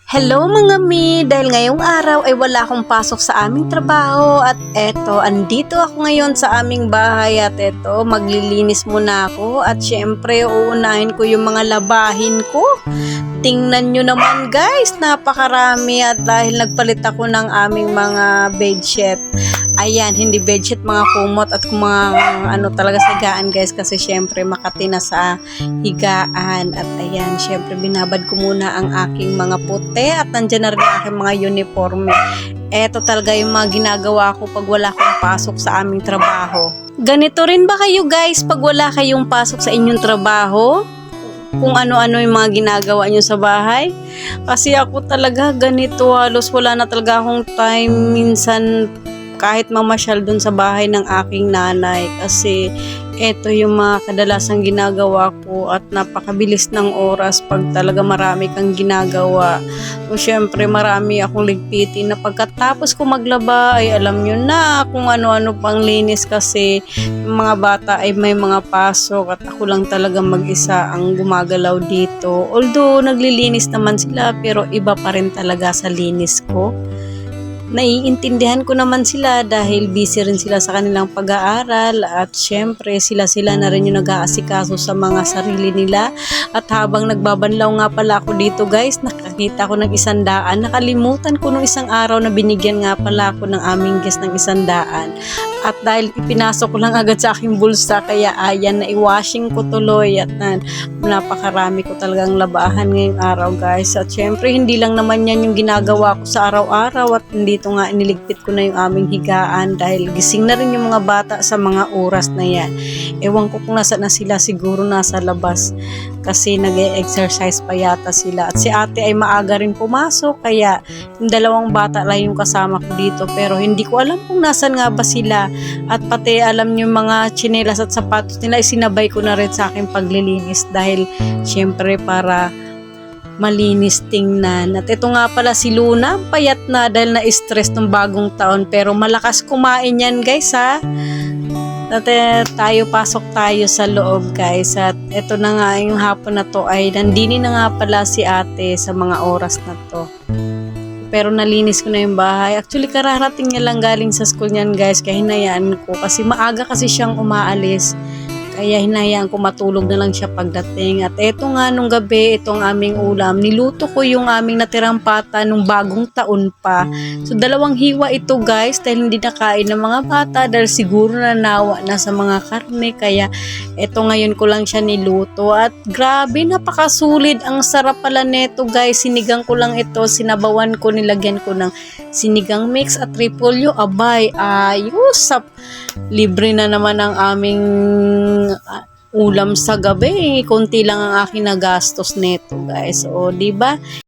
Hello mga mi! Dahil ngayong araw ay wala akong pasok sa aming trabaho at eto, andito ako ngayon sa aming bahay at eto, maglilinis muna ako at syempre uunahin ko yung mga labahin ko. Tingnan nyo naman guys, napakarami at dahil nagpalit ako ng aming mga bedsheet. Ayan, hindi bedsheet, mga kumot at kung mga ano talaga sagaan guys kasi syempre makati na sa higaan. At ayan, syempre binabad ko muna ang aking mga puti at nandyan na rin ang aking mga uniforme. Eto talaga yung mga ginagawa ko pag wala akong pasok sa aming trabaho. Ganito rin ba kayo guys pag wala kayong pasok sa inyong trabaho? Kung ano-ano yung mga ginagawa nyo sa bahay? Kasi ako talaga ganito, halos wala na talaga akong time minsan kahit mamasyal dun sa bahay ng aking nanay kasi eto yung mga kadalasang ginagawa ko at napakabilis ng oras pag talaga marami kang ginagawa. So syempre marami akong ligpitin na pagkatapos ko maglaba ay alam nyo na kung ano-ano pang linis kasi yung mga bata ay may mga pasok at ako lang talaga mag-isa ang gumagalaw dito. Although naglilinis naman sila pero iba pa rin talaga sa linis ko. Naiintindihan ko naman sila dahil busy rin sila sa kanilang pag-aaral at syempre sila na rin yung nag-aasikaso sa mga sarili nila. At habang nagbabanlaw nga pala ako dito guys, nakakita ko ng 100. Nakalimutan ko nung isang araw na binigyan nga pala ako ng aming guest ng 100. At dahil ipinasok ko lang agad sa aking bulsa kaya ayan na i-washing ko tuloy at napakarami ko talagang labahan ngayong araw guys. At syempre hindi lang naman yan yung ginagawa ko sa araw-araw at dito nga iniligpit ko na yung aming higaan dahil gising na rin yung mga bata sa mga oras na yan. Ewan ko kung nasa na sila, siguro nasa labas kasi nag-exercise pa yata sila. At si ate ay maaga rin pumasok kaya yung 2 bata lang yung kasama ko dito pero hindi ko alam kung nasan nga ba sila. At pati alam nyo mga tsinelas at sapatos nila isinabay ko na rin sa aking paglilinis dahil syempre para malinis tingnan. At ito nga pala si Luna, payat na dahil na-stress ng bagong taon pero malakas kumain yan guys ha. At pasok tayo sa loob guys at ito na nga yung hapon na to ay nandini na nga pala si ate sa mga oras na to. Pero nalinis ko na yung bahay. Actually, kararating niya lang galing sa school niyan guys. Kaya hinayaan ko. Kasi maaga kasi siyang umaalis. Kaya hinayaan ko matulog na lang siya pagdating. At eto nga nung gabi, itong aming ulam. Niluto ko yung aming natirang pata nung bagong taon pa. So 2 hiwa ito guys. Dahil hindi nakain ng mga bata. Dahil siguro nanawa na sa mga karne. Kaya eto ngayon ko lang siya niluto. At grabe, napakasulit. Ang sarap pala neto guys. Sinigang ko lang ito. Sinabawan ko, nilagyan ko ng sinigang mix at repolyo. Abay, ayos. Libre na naman ang aming ulam sa gabi. Konti lang ang aking nagastos neto guys. O, di ba?